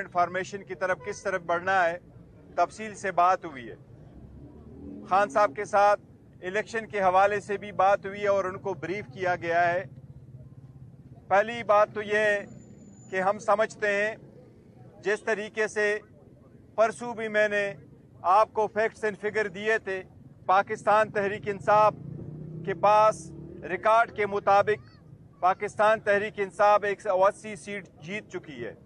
Formation की तरफ किस तरफ बढ़ना है, तफसील से बात हुई है। खान साहब के साथ इलेक्शन के हवाले से भी बात हुई है और उनको ब्रीफ किया गया है। पहली बात तो ये है कि हम समझते हैं, जिस तरीके से परसों भी मैंने आपको फैक्ट्स एंड फिगर दिए थे, पाकिस्तान तहरीक इंसाफ के पास रिकॉर्ड के मुताबिक पाकिस्तान तहरीक इंसाफ 180 सीट जीत चुकी है।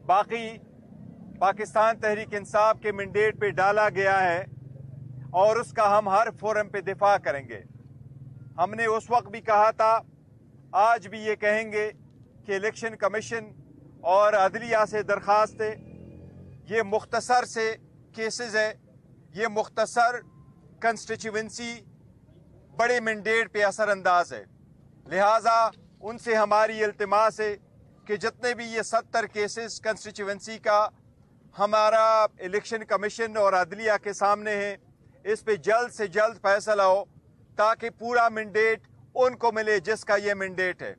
बाकी पाकिस्तान तहरीक इंसाफ के मैंडेट पे डाला गया है और उसका हम हर फोरम पे दिफा करेंगे। हमने उस वक्त भी कहा था, आज भी ये कहेंगे कि इलेक्शन कमीशन और अदलिया से दरख्वास्त है, ये मुख्तसर से केसेस है, ये मुख्तसर कंस्टिट्यूंसी बड़े मैंडेट पे असरअंदाज है। लिहाजा उनसे हमारी इल्तिमास है कि जितने भी ये 70 केसेस कंस्टिट्यूंसी का हमारा इलेक्शन कमीशन और अदलिया के सामने है, इस पे जल्द से जल्द फैसला हो ताकि पूरा मैंडेट उनको मिले जिसका ये मैंडेट है।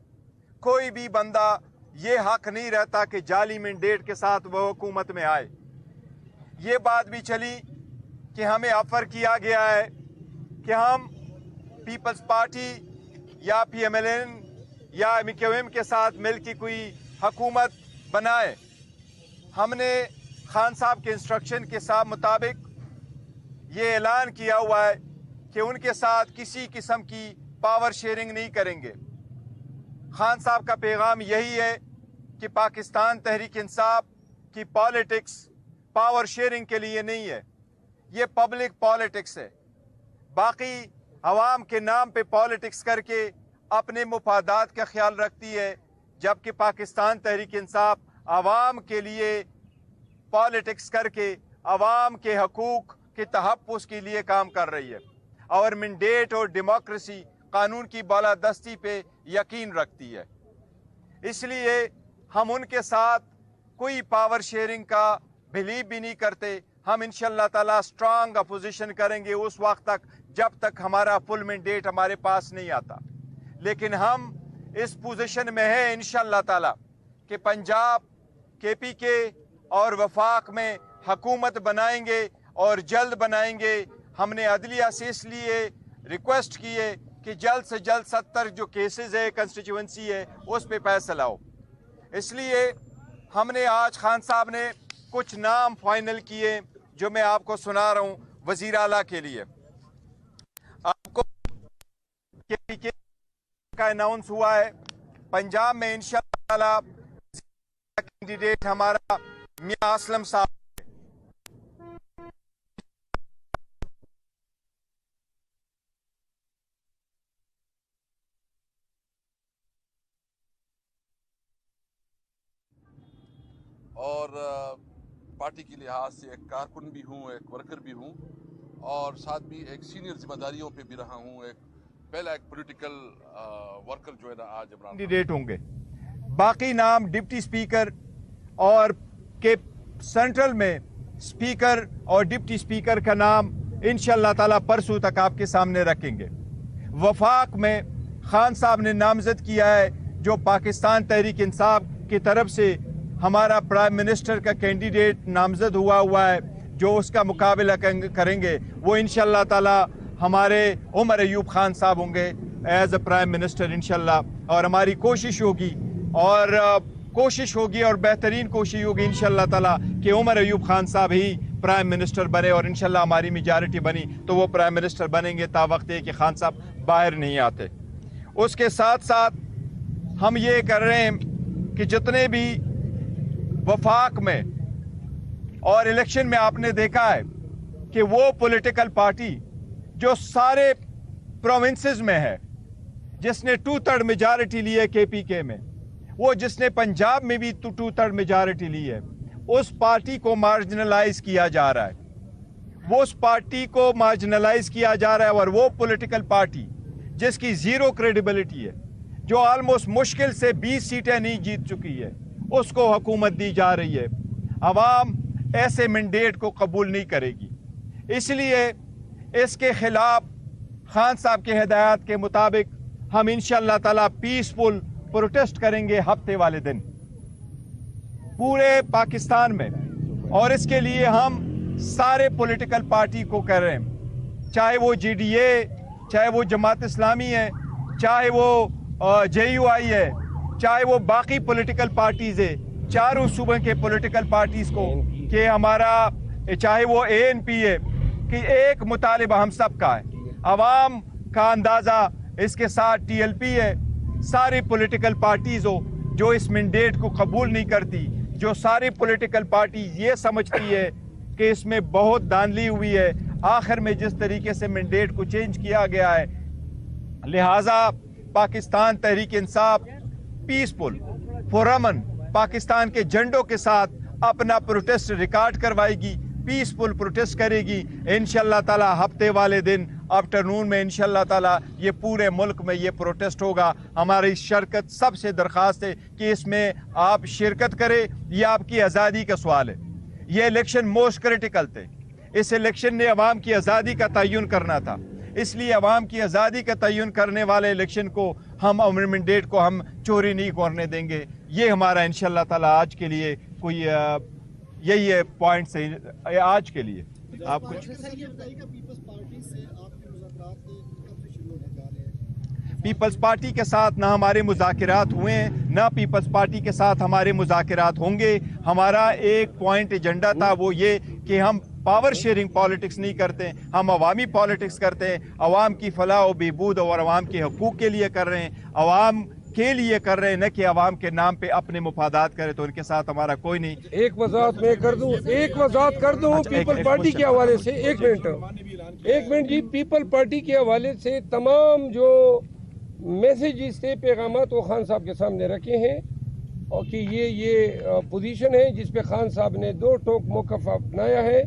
कोई भी बंदा ये हक नहीं रहता कि जाली मैंडेट के साथ वो हुकूमत में आए। ये बात भी चली कि हमें ऑफर किया गया है कि हम पीपल्स पार्टी या PMLN या MKM के साथ मिलकर कोई हुकूमत बनाए। हमने खान साहब के इंस्ट्रक्शन के साथ मुताबिक ये ऐलान किया हुआ है कि उनके साथ किसी किस्म की पावर शेयरिंग नहीं करेंगे। खान साहब का पैगाम यही है कि पाकिस्तान तहरीक इंसाफ की पॉलिटिक्स पावर शेयरिंग के लिए नहीं है, ये पब्लिक पॉलिटिक्स है। बाकी अवाम के नाम पे पॉलिटिक्स करके अपने मुफादात का ख्याल रखती है, जबकि पाकिस्तान तहरीक इंसाफ अवाम के लिए पॉलिटिक्स करके अवाम के हकूक़ के तहफ़्फ़ुज़ के लिए काम कर रही है और मैंडेट और डेमोक्रेसी कानून की बालादस्ती पे यकीन रखती है। इसलिए हम उनके साथ कोई पावर शेयरिंग का बिलीव भी नहीं करते। हम इंशाअल्लाह ताला स्ट्रांग अपोजिशन करेंगे उस वक्त तक जब तक हमारा फुल मैंडेट हमारे पास नहीं आता। लेकिन हम इस पोजीशन में है इंशाअल्लाह ताला कि पंजाब KPK और वफाक में हुकूमत बनाएंगे और जल्द बनाएंगे। हमने अदलिया से इसलिए रिक्वेस्ट की है कि जल्द से जल्द 70 जो केसेस है कंस्टिट्यूंसी है उस पे फैसला हो। इसलिए हमने आज खान साहब ने कुछ नाम फाइनल किए जो मैं आपको सुना रहा हूँ वजीर आला के लिए। आपको KPK का अनाउंस हुआ है, पंजाब में इंशाअल्लाह कैंडिडेट हमारा मियां असलम साहब। और पार्टी के लिहाज से एक कारकुन भी हूँ, एक वर्कर भी हूँ और साथ भी एक सीनियर जिम्मेदारियों पे भी रहा हूँ। एक पहला एक पॉलिटिकल वर्कर जो है ना आज इमरान कैंडिडेट होंगे। बाकी नाम डिप्टी स्पीकर और के सेंट्रल में स्पीकर और डिप्टी स्पीकर का नाम इंशाअल्लाह ताला परसों तक आपके सामने रखेंगे। वफाक में खान साहब ने नामजद किया है जो पाकिस्तान तहरीक इंसाफ की तरफ से हमारा प्राइम मिनिस्टर का कैंडिडेट नामजद हुआ है, जो उसका मुकाबला करेंगे वो इंशाअल्लाह ताला हमारे उमर अयूब खान साहब होंगे एज अ प्राइम मिनिस्टर इंशाअल्लाह। और हमारी कोशिश होगी और बेहतरीन कोशिश होगी इंशाअल्लाह ताला कि उमर अयूब खान साहब ही प्राइम मिनिस्टर बने और इंशाअल्लाह हमारी मेजॉरिटी बनी तो वो प्राइम मिनिस्टर बनेंगे तावक्त है कि खान साहब बाहर नहीं आते। उसके साथ साथ हम ये कर रहे हैं कि जितने भी वफाक में और इलेक्शन में आपने देखा है कि वो पॉलिटिकल पार्टी जो सारे प्रोविंसेस में है, जिसने 2/3 मेजॉरिटी ली है KPK में, वो जिसने पंजाब में भी 2/3 मेजॉरिटी ली है, उस पार्टी को मार्जिनलाइज किया जा रहा है। वो उस पार्टी को मार्जिनलाइज किया जा रहा है और वो पॉलिटिकल पार्टी जिसकी जीरो क्रेडिबिलिटी है, जो ऑलमोस्ट मुश्किल से 20 सीटें नहीं जीत चुकी है, उसको हुकूमत दी जा रही है। अवाम ऐसे मैंडेट को कबूल नहीं करेगी। इसलिए इसके खिलाफ खान साहब के हिदायत के मुताबिक हम इंशाअल्लाह ताला पीसफुल प्रोटेस्ट करेंगे हफ्ते वाले दिन। पूरे पाकिस्तान में, और इसके लिए हम सारे पॉलिटिकल पार्टी को कह रहे हैं, चाहे वो GDA, चाहे वो जमात इस्लामी है, चाहे वो JUI है, चाहे वो बाकी पॉलिटिकल पार्टीज है, चारों सूबे के पॉलिटिकल पार्टीज को, कि हमारा चाहे वो ANP है, कि एक मुतालिबा हम सब का है, अवाम का अंदाज़ा इसके साथ TLP है, सारी पॉलिटिकल पार्टीज हो जो इस मैंडेट को कबूल नहीं करती, जो सारी पॉलिटिकल पार्टी ये समझती है कि इसमें बहुत धांधली हुई है, आखिर में जिस तरीके से मैंडेट को चेंज किया गया है, लिहाजा पाकिस्तान तहरीक इंसाफ पीसफुल पुरअमन पाकिस्तान के झंडों के साथ अपना प्रोटेस्ट रिकॉर्ड करवाएगी, पीसफुल प्रोटेस्ट करेगी। इंशाअल्लाह ताला हफ्ते वाले दिन आफ्टरनून में इंशाअल्लाह ताला ये पूरे मुल्क में ये प्रोटेस्ट होगा। हमारी शिरकत सबसे दरख्वास्त है कि इसमें आप शिरकत करें, ये आपकी आज़ादी का सवाल है। ये इलेक्शन मोस्ट क्रिटिकल थे, इस इलेक्शन ने अवाम की आज़ादी का तयन करना था, इसलिए अवाम की आज़ादी का तयन करने वाले इलेक्शन को हम मैंडेट को हम चोरी नहीं करने देंगे। ये हमारा इंशाअल्लाह ताला आज के लिए कोई यही है पॉइंट से आज के लिए। आप कुछ पीपल्स पार्टी के साथ ना हमारे मुज़ाकिरात हुए हैं, ना पीपल्स पार्टी के साथ हमारे मुज़ाकिरात होंगे। हमारा एक पॉइंट एजेंडा था, वो ये कि हम पावर शेयरिंग पॉलिटिक्स नहीं करते, हम अवामी पॉलिटिक्स करते हैं, अवाम की फलाह व बहबूद और अवाम के हकूक़ के लिए कर रहे हैं, अवाम के लिए कर रहे हैं, न कि अवाम के नाम पे अपने मुफादात करे। तो उनके साथ हमारा कोई नहीं। एक वजाहत मैं कर दूं, पीपल पार्टी के हवाले से एक मिनट जी, पीपल पार्टी के हवाले से तमाम जो मैसेजेस थे, पैगामात वो खान साहब के सामने रखे हैं, और कि ये पोजीशन है जिस पे खान साहब ने दो टोक मौक़िफ़ अपनाया है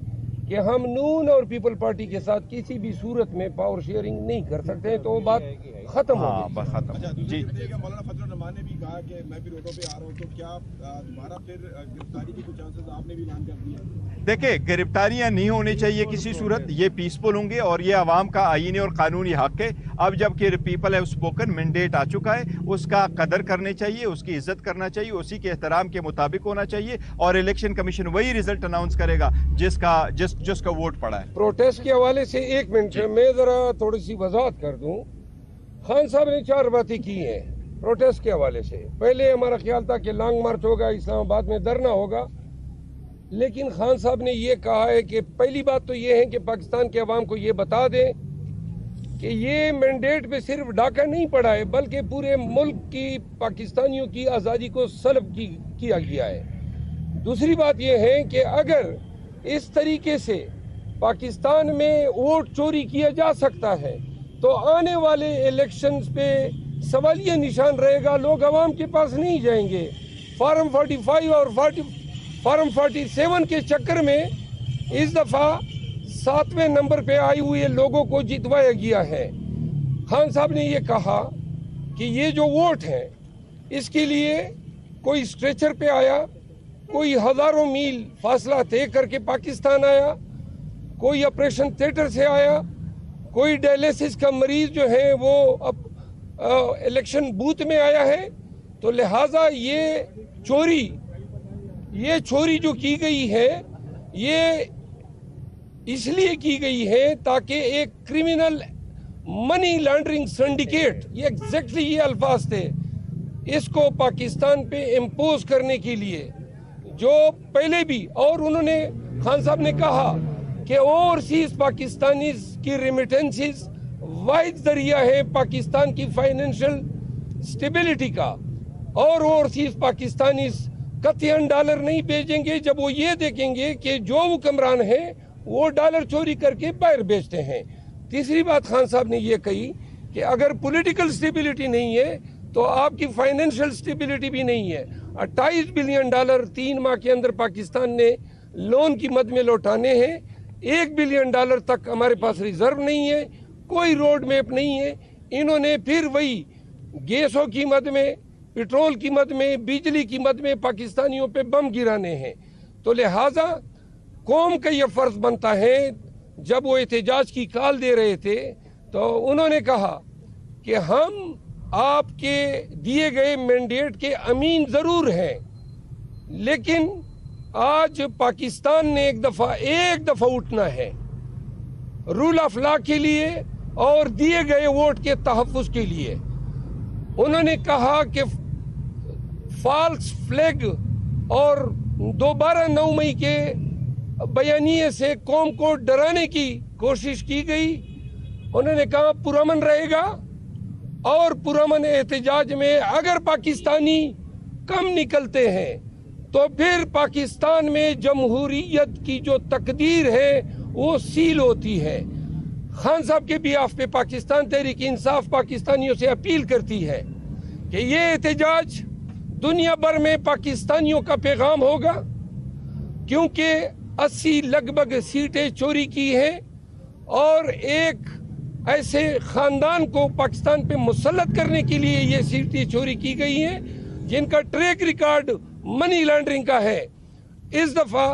कि हम नून और पीपल पार्टी के साथ किसी भी सूरत में पावर शेयरिंग नहीं कर सकते हैं। तो वो बात खत्म हो गई। खत्म जी। मौलाना फजल रहमान ने भी कहा कि मैं भी रोडों पे आ रहा हूँ, तो क्या दोबारा फिर गिरफ्तारी के कुछ चांसेस आपने भी ऐलान कर दिया? देखिए, गिरफ्तारियां नहीं होनी चाहिए किसी सूरत, ये पीसफुल होंगे और ये आवाम का आईनी और कानूनी हक है। अब जबकि पीपल हैव स्पोकन, मैंडेट आ चुका है, उसका कदर करनी चाहिए, उसकी इज्जत करना चाहिए, उसी के एहतराम के मुताबिक होना चाहिए, और इलेक्शन कमीशन वही रिजल्ट अनाउंस करेगा जिसका वोट पड़ा है। प्रोटेस्ट के हवाले से एक मिनट मैं जरा थोड़ी सी वजाहत कर दूं। खान साहब ने 4 बातें की हैं प्रोटेस्ट के हवाले से। पहले हमारा ख्याल था कि लॉन्ग मार्च होगा, इस्लामाबाद में धरना होगा, लेकिन खान साहब ने ये कहा है कि पहली बात तो ये है कि पाकिस्तान के अवाम को ये बता दें कि ये मैंडेट पे सिर्फ डाका नहीं पड़ा है, बल्कि पूरे मुल्क की पाकिस्तानियों की आज़ादी को सल्ब किया गया है। दूसरी बात ये है कि अगर इस तरीके से पाकिस्तान में वोट चोरी किया जा सकता है तो आने वाले इलेक्शंस पे सवालिया निशान रहेगा, लोग अवाम के पास नहीं जाएंगे। फॉर्म 45 और फॉर्म 47 के चक्कर में इस दफ़ा 7वें नंबर पे आई हुए लोगों को जितवाया गया है। खान साहब ने ये कहा कि ये जो वोट है इसके लिए कोई स्ट्रेचर पे आया, कोई हज़ारों मील फासला तय करके पाकिस्तान आया, कोई ऑपरेशन थिएटर से आया, कोई डायलिसिस का मरीज जो है वो अब इलेक्शन बूथ में आया है। तो लिहाजा ये चोरी जो की गई है ये इसलिए की गई है ताकि एक क्रिमिनल मनी लॉन्ड्रिंग सिंडिकेट, ये एग्जैक्टली ये अल्फाज थे, इसको पाकिस्तान पे इम्पोज करने के लिए जो पहले भी, और उन्होंने खान साहब ने कहा कि ओवरसीज पाकिस्तानी की रेमिटेंसेस वाहिद जरिया है पाकिस्तान की फाइनेंशियल स्टेबिलिटी का, और ओवरसीज पाकिस्तानी कतईन डॉलर नहीं भेजेंगे जब वो ये देखेंगे कि जो हुक्मरान है वो डॉलर चोरी करके बाहर बेचते हैं। तीसरी बात खान साहब ने ये कही कि अगर पॉलिटिकल स्टेबिलिटी नहीं है तो आपकी फाइनेंशियल स्टेबिलिटी भी नहीं है। 28 बिलियन डॉलर 3 माह के अंदर पाकिस्तान ने लोन की मद में लौटाने हैं। 1 बिलियन डॉलर तक हमारे पास रिजर्व नहीं है, कोई रोड मैप नहीं है। इन्होंने फिर वही गैसों की मद में, पेट्रोल की मद में, बिजली की मद में पाकिस्तानियों पे बम गिराने हैं। तो लिहाजा कौम का यह फर्ज बनता है, जब वो एहतजाज की कॉल दे रहे थे तो उन्होंने कहा कि हम आपके दिए गए मैंडेट के अमीन जरूर हैं, لیکن آج پاکستان نے ایک دفعہ اٹھنا ہے رول آف لا کے لیے اور دیے گئے ووٹ کے تحفظ کے لیے. انہوں نے کہا کہ فالس فلیگ اور دوبارہ 9 مئی کے بیانیے سے قوم کو ڈرانے کی کوشش کی گئی. انہوں نے کہا پرامن رہے گا اور پرامن احتجاج میں اگر پاکستانی کم نکلتے ہیں تو پھر پاکستان میں جمہوریت کی جو تقدیر ہے وہ سیل ہوتی ہے. خان صاحب کے بیاف پہ پاکستان تحریک انصاف پاکستانیوں سے اپیل کرتی ہے کہ یہ احتجاج دنیا بھر میں پاکستانیوں کا پیغام ہوگا، کیونکہ 80 لگ بھگ سیٹیں چوری کی ہیں اور ایک ایسے خاندان کو پاکستان پہ مسلط کرنے کے لیے یہ سیٹیں چوری کی گئی ہیں جن کا ٹریک ریکارڈ منی لانڈرنگ کا ہے. اس دفعہ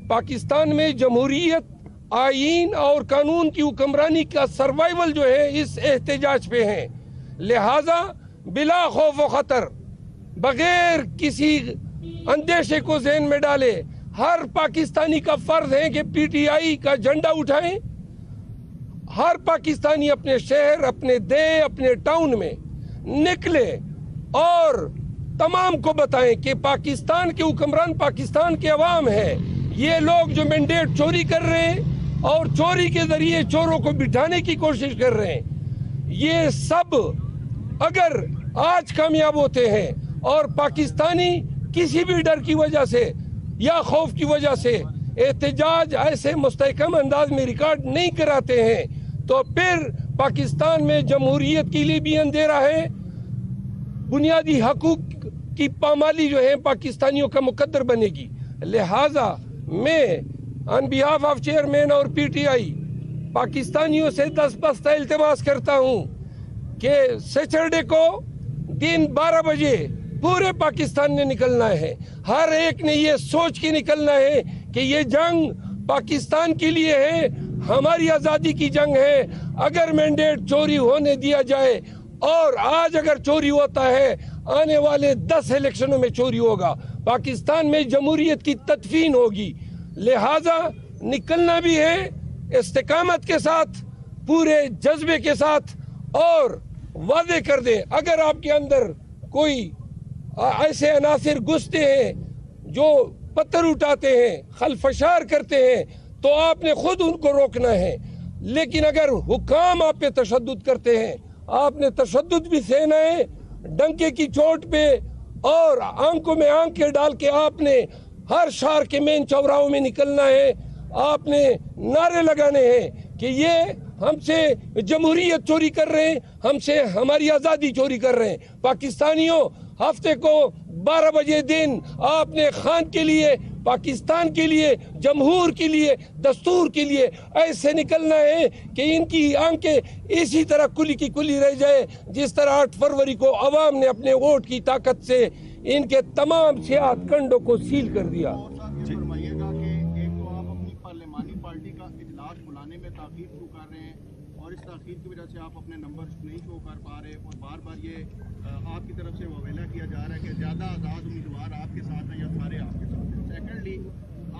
پاکستان میں جمہوریت، آئین اور قانون کی حکمرانی کا سروائیول جو ہے اس احتجاج پہ ہے. لہذا بلا خوف و خطر، بغیر کسی اندیشے کو ذہن میں ڈالے، ہر پاکستانی کا فرض ہے کہ پی ٹی آئی کا جھنڈا اٹھائیں. ہر پاکستانی اپنے شہر، اپنے دیہات، اپنے ٹاؤن میں نکلے اور تمام کو بتائیں کہ پاکستان کے حکمران پاکستان کے عوام ہے. یہ لوگ جو مینڈیٹ چوری کر رہے ہیں اور چوری کے ذریعے چوروں کو بٹھانے کی کوشش کر رہے ہیں، یہ سب اگر آج کامیاب ہوتے ہیں اور پاکستانی کسی بھی ڈر کی وجہ سے یا خوف کی وجہ سے احتجاج ایسے مستحکم انداز میں ریکارڈ نہیں کراتے ہیں تو پھر پاکستان میں جمہوریت کے لیے بھی اندھیرا ہے. بنیادی حقوق کی پامالی جو ہے پاکستانیوں کا مقدر بنے گی. لہذا میں آن بیہاف آف چیئرمین اور پی ٹی آئی پاکستانیوں سے دستبستہ التماس کرتا ہوں کہ سیچرڈے کو دن 12 بجے پورے پاکستان نے نکلنا ہے. ہر ایک نے یہ سوچ کے نکلنا ہے کہ یہ جنگ پاکستان کے لیے ہے، ہماری آزادی کی جنگ ہے. اگر مینڈیٹ چوری ہونے دیا جائے، اور آج اگر چوری ہوتا ہے آنے والے 10 الیکشنوں میں چوری ہوگا، پاکستان میں جمہوریت کی تدفین ہوگی. لہذا نکلنا بھی ہے استقامت کے ساتھ، پورے جذبے کے ساتھ، اور واضح کر دیں اگر آپ کے اندر کوئی ایسے عناصر گھستے ہیں جو پتھر اٹھاتے ہیں، خلفشار کرتے ہیں، تو آپ نے خود ان کو روکنا ہے. لیکن اگر حکام آپ پہ تشدد کرتے ہیں، آپ نے تشدد بھی سہنا ہے، ڈنکے کی چوٹ پہ اور آنکھوں میں آنکھیں ڈال کے آپ نے ہر شہر کے مین چوراہوں میں نکلنا ہے. آپ نے نعرے لگانے ہیں کہ یہ ہم سے جمہوریت چوری کر رہے ہیں، ہم سے ہماری آزادی چوری کر رہے ہیں. پاکستانیوں، ہفتے کو 12 بجے دن آپ نے خان کے لیے، پاکستان کے لیے، جمہور کے لیے، دستور کے لیے ایسے نکلنا ہے کہ ان کی آنکھیں اسی طرح کلی کی کلی رہ جائے جس طرح 8 فروری کو عوام نے اپنے ووٹ کی طاقت سے ان کے تمام سیاحت کنڈوں کو سیل کر دیا. فرمائیے گا کہ ایک تو آپ اپنی پارلیمانی پارٹی کا اجلاس بلانے میں تاخیر شروع کر رہے ہیں اور اس تاخیر کی وجہ سے آپ اپنے نمبر نہیں شو کر پا رہے، اور بار بار یہ آپ کی طرف سے وویلا کیا جا رہا ہے کہ زیادہ آزاد امیدوار آپ کے ساتھ ہیں یا سارے آپ کے ساتھ ہیں. سیکنڈلی،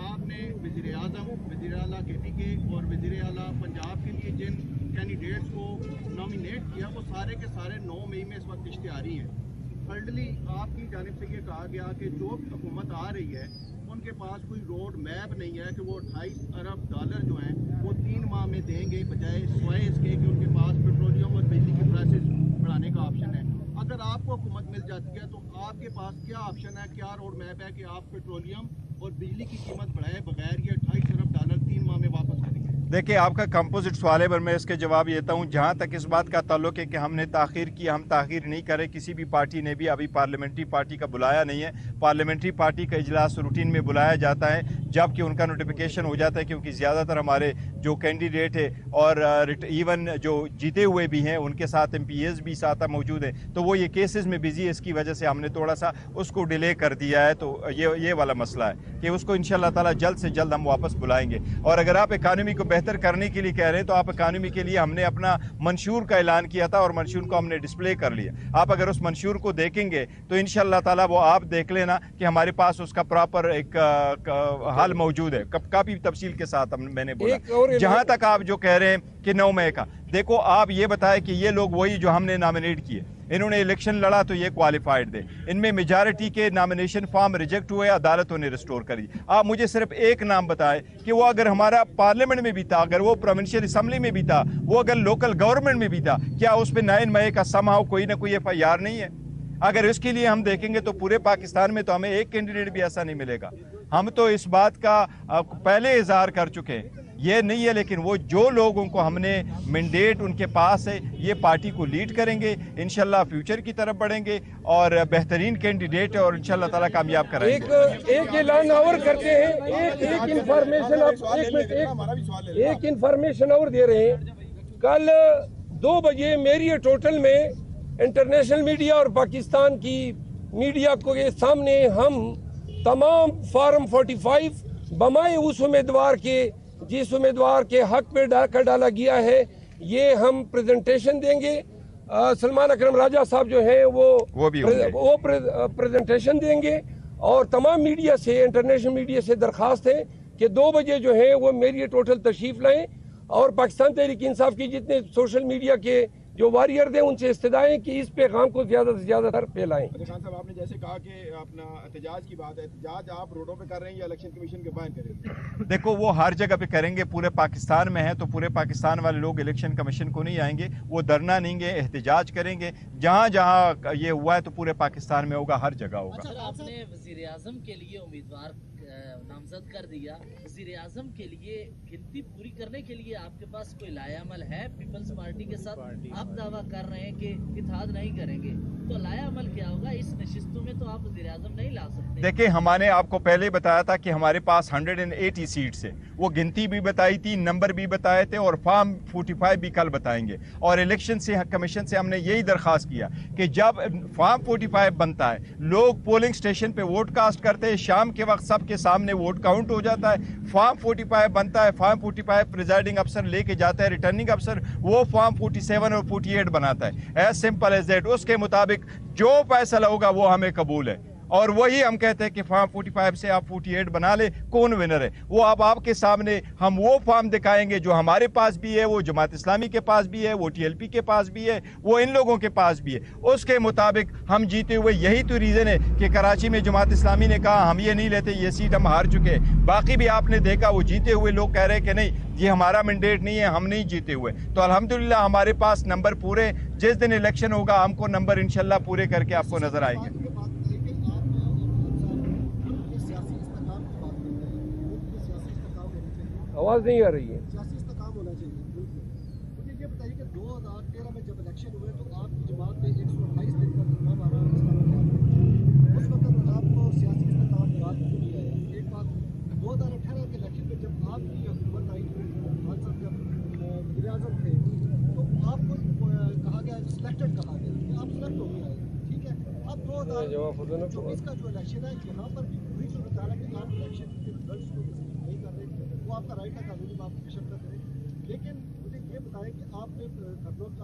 آپ نے وزیر اعظم، وزیر اعلیٰ کے پی کے اور وزیر اعلیٰ پنجاب کے لیے جن کینڈیڈیٹس کو نامینیٹ کیا وہ سارے کے سارے 9 مئی میں اس وقت اشتہاری ہیں. تھرڈلی، آپ کی جانب سے یہ کہا گیا کہ جو حکومت آ رہی ہے ان کے پاس کوئی روڈ میپ نہیں ہے کہ وہ 28 ارب ڈالر جو ہیں وہ 3 ماہ میں دیں گے، بجائے سوائے اس کے کہ ان کے پاس پیٹرولیم اور بجلی کی پرائسز بڑھانے کا آپشن ہے. اگر آپ کو حکومت مل جاتی ہے تو آپ کے پاس کیا آپشن ہے، کیا روڈ میپ ہے کہ آپ پیٹرولیم اور بجلی کی قیمت بڑھائے بغیر یہ 28 ارب ڈالر 3 ماہ میں واپس کریں گے؟ دیکھیں، آپ کا کمپوزٹ سوال ہے، پر میں اس کے جواب دیتا ہوں. جہاں تک اس بات کا تعلق ہے کہ ہم نے تاخیر کی، ہم تاخیر نہیں کرے. کسی بھی پارٹی نے بھی ابھی پارلیمنٹری پارٹی کا بلایا نہیں ہے. پارلیمنٹری پارٹی کا اجلاس روٹین میں بلایا جاتا ہے जबकि उनका नोटिफिकेशन हो जाता है, क्योंकि ज़्यादातर हमारे जो कैंडिडेट है और इवन जो जीते हुए भी हैं उनके साथ MPs भी साथ मौजूद हैं, तो वो ये केसेस में बिजी है, इसकी वजह से हमने थोड़ा सा उसको डिले कर दिया है। तो ये वाला मसला है कि उसको इंशाल्लाह ताला जल्द से जल्द हम वापस बुलाएंगे। और अगर आप इकानमी को बेहतर करने के लिए कह रहे हैं, तो आप इकानमी के लिए हमने अपना मंशूर का ऐलान किया था और मंशूर को हमने डिस्प्ले कर लिया। आप अगर उस मंशूर को देखेंगे तो इंशाल्लाह ताला वो आप देख लेना कि हमारे पास उसका प्रॉपर एक हाल मौजूद है, काफ़ी तफसील के साथ मैंने बोला। जहाँ तक आप जो कह रहे हैं कि 9 मई का, देखो आप ये बताएं कि ये लोग वही जो हमने नॉमिनेट किए, इन्होंने इलेक्शन लड़ा तो ये क्वालिफाइड थे, इनमें मेजॉरिटी के नॉमिनेशन फॉर्म रिजेक्ट हुए, अदालतों ने रिस्टोर करी। आप मुझे सिर्फ एक नाम बताएं कि वो अगर हमारा पार्लियामेंट में भी था, अगर वो प्रोविंशियल असम्बली में भी था, वो अगर लोकल गवर्नमेंट में भी था, क्या उस पर 9 मई का समाव कोई ना कोई FIR नहीं है? अगर इसके लिए हम देखेंगे तो पूरे पाकिस्तान में तो हमें एक कैंडिडेट भी ऐसा नहीं मिलेगा। हम तो इस बात का पहले इजहार कर चुके हैं, ये नहीं है, लेकिन वो जो लोगों को हमने मैंडेट उनके पास है, ये पार्टी को लीड करेंगे, इंशाल्लाह फ्यूचर की तरफ बढ़ेंगे और बेहतरीन कैंडिडेट है और इंशाल्लाह ताला कामयाब कराएंगे। एक ऐलान और करते हैं, एक इंफॉर्मेशन और दे रहे हैं। कल 2 बजे मेरियट होटल में इंटरनेशनल मीडिया और पाकिस्तान की मीडिया को के सामने हम तमाम फॉर्म 45 बमाए उस उम्मीदवार के जिस उम्मीदवार के हक पे डाला गया है, ये हम प्रेजेंटेशन देंगे। सलमान अकरम राजा साहब जो हैं वो प्रेजेंटेशन देंगे और तमाम मीडिया से, इंटरनेशनल मीडिया से दरख्वास्त है कि 2 बजे जो है वो मेरियट होटल तशरीफ लाएं और पाकिस्तान तहरीक इंसाफ की जितने सोशल मीडिया के जो वॉरियर थे उनसे इस्तदाएं कि इस पैगाम को ज्यादा से ज्यादा तर फैलाएं। खान साहब, आपने जैसे कहा कि अपना एहतजाज की बात है, एहतजाज आप रोडों पे कर रहे हैं या इलेक्शन कमीशन के बाहर करेंगे? देखो, वो हर जगह पे करेंगे, पूरे पाकिस्तान में है तो पूरे पाकिस्तान वाले लोग इलेक्शन कमीशन को नहीं आएंगे, वो धरना देंगे, एहतजाज करेंगे। जहाँ जहाँ ये हुआ है तो पूरे पाकिस्तान में होगा, हर जगह होगा। अच्छा, आपने वजीर आजम के लिए उम्मीदवार नामजद कर दिया, वजीर आजम के लिए गिनती पूरी करने के लिए आपके पास कोई लायामल है? पीपल्स पार्टी के साथ आप दावा कर रहे हैं कि इत्तेहाद नहीं करेंगे, तो लायामल क्या होगा? इस नशिस्तों में तो आप वजीर आजम नहीं ला सकते। देखिए, हमने आपको पहले बताया था कि हमारे पास 180 सीट्स है, वो गिनती भी बताई थी, नंबर भी बताए थे और फॉर्म 45 भी कल बताएंगे। और इलेक्शन से कमीशन से हमने यही दरख्वास्त किया कि जब फॉर्म 45 बनता है, लोग पोलिंग स्टेशन पे वोट कास्ट करते हैं, शाम के वक्त सबके सामने वोट काउंट हो जाता है, फॉर्म 45 बनता है, फॉर्म 45 प्रिजाइडिंग अफसर लेके जाता है, रिटर्निंग अफसर वो फॉर्म 47 और 48 बनाता है, एज सिंपल एज दैट। उसके मुताबिक जो फैसला होगा वो हमें कबूल है और वही हम कहते हैं कि फॉर्म 45 से आप 48 बना ले, कौन विनर है वो अब आपके सामने हम वो फॉर्म दिखाएंगे जो हमारे पास भी है, वो जमात इस्लामी के पास भी है, वो TLP के पास भी है, वो इन लोगों के पास भी है, उसके मुताबिक हम जीते हुए। यही तो रीज़न है कि कराची में जमात इस्लामी ने कहा हम ये नहीं लेते, ये सीट हम हार चुके हैं। बाकी भी आपने देखा वो जीते हुए लोग कह रहे हैं कि नहीं, ये हमारा मैंडेट नहीं है, हम नहीं जीते हुए। तो अल्हम्दुलिल्लाह हमारे पास नंबर पूरे, जिस दिन इलेक्शन होगा हमको नंबर इंशाल्लाह पूरे करके आपको नजर आएंगे। आवाज नहीं आ रही है। सियासी इस्तेकाम होना चाहिए, बिल्कुल। मुझे ये बताइए कि 2013 में जब इलेक्शन हुए तो आपकी जमात ने 128 दिन का धरना मारा, उस वक्त आपको सियासी इस्तेकाम याद नहीं आया। एक बात, 2018 के इलेक्शन में जब आपकी हुकूमत आई, खान साहब जब वज़ीर आज़म थे, तो आपको कहा गया, सिलेक्टेड कहा गया कि आप सिलेक्ट हो गए, ठीक है। अब 2024 का जो इलेक्शन है, यहाँ पर भी वही जो बताया कि आप इलेक्शन के रिजल्ट को नहीं कर रहे, वो आपका राइट है, कानूनी आप बेशक कर रहे, लेकिन मुझे ये बताएं कि आपने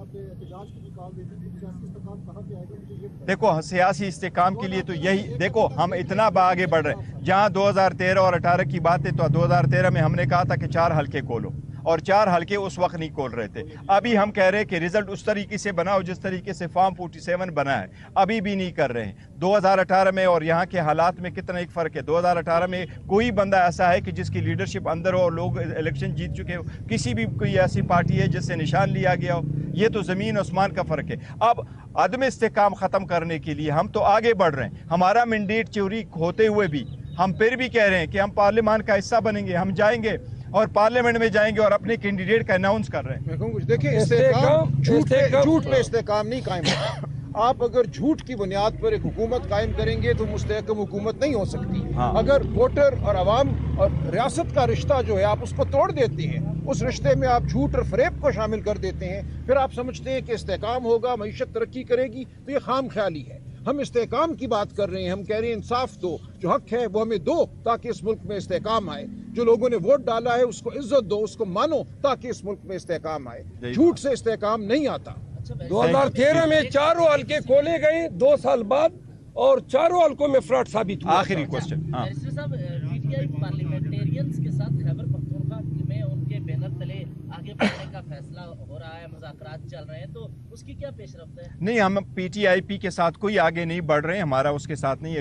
आपने एहतजाज की भी कॉल दी थी, सियासी इस्तेकाम कहाँ पे आएगा, मुझे ये बताएं। देखो, सियासी इस्तेकाम के लिए तो यही, देखो हम इतना आगे बढ़ रहे हैं। जहाँ 2013 और 18 की बात है तो 2013 में हमने कहा था कि 4 हल्के खोलो और 4 हल्के उस वक्त नहीं खोल रहे थे। अभी हम कह रहे हैं कि रिजल्ट उस तरीके से बनाओ जिस तरीके से फॉर्म 47 बना है, अभी भी नहीं कर रहे हैं। 2018 में और यहाँ के हालात में कितना एक फ़र्क है। 2018 में कोई बंदा ऐसा है कि जिसकी लीडरशिप अंदर हो और लोग इलेक्शन जीत चुके हो, किसी भी कोई ऐसी पार्टी है जिससे निशान लिया गया हो, ये तो ज़मीन आसमान का फ़र्क है। अब अदम इस्तेकाम ख़त्म करने के लिए हम तो आगे बढ़ रहे हैं। हमारा मैंडेट चोरी होते हुए भी हम फिर भी कह रहे हैं कि हम पार्लियामान का हिस्सा बनेंगे, हम जाएंगे और पार्लियामेंट में जाएंगे और अपने कैंडिडेट का अनाउंस कर रहे हैं। देखिए, इस्तेकाम झूठ पे इस्तेकाम नहीं कायम है। آپ اگر جھوٹ کی بنیاد پر ایک حکومت قائم کریں گے تو مستحکم حکومت نہیں ہو سکتی. ہاں. اگر ووٹر اور عوام اور ریاست کا رشتہ جو ہے آپ اس کو توڑ دیتے ہیں, اس رشتے میں آپ جھوٹ اور فریب کو شامل کر دیتے ہیں, پھر آپ سمجھتے ہیں کہ استحکام ہوگا, معیشت ترقی کرے گی, تو یہ خام خیالی ہے. ہم استحکام کی بات کر رہے ہیں, ہم کہہ رہے ہیں انصاف دو, جو حق ہے وہ ہمیں دو تاکہ اس ملک میں استحکام آئے. جو لوگوں نے ووٹ ڈالا ہے اس کو عزت دو, اس کو مانو تاکہ اس ملک میں استحکام آئے. جھوٹ سے استحکام نہیں آتا. 2013 میں چاروں حلقے کھولے گئے 2 سال بعد, اور چاروں حلقوں میں فراڈ ثابت ہوا. آخری کوشچن. بیرسٹر صاحب, پی ٹی آئی پارلیمنٹیرینز کے ساتھ خیبر پختونخوا میں ان کے بینر تلے آگے بڑھنے کا فیصلہ ہو رہا ہے, مذاکرات چل رہے ہیں, تو اس کی کیا پیش رفت ہے؟ نہیں, ہم پی ٹی آئی پی کے ساتھ کوئی آگے نہیں بڑھ رہے ہیں, ہمارا اس کے ساتھ نہیں ہے.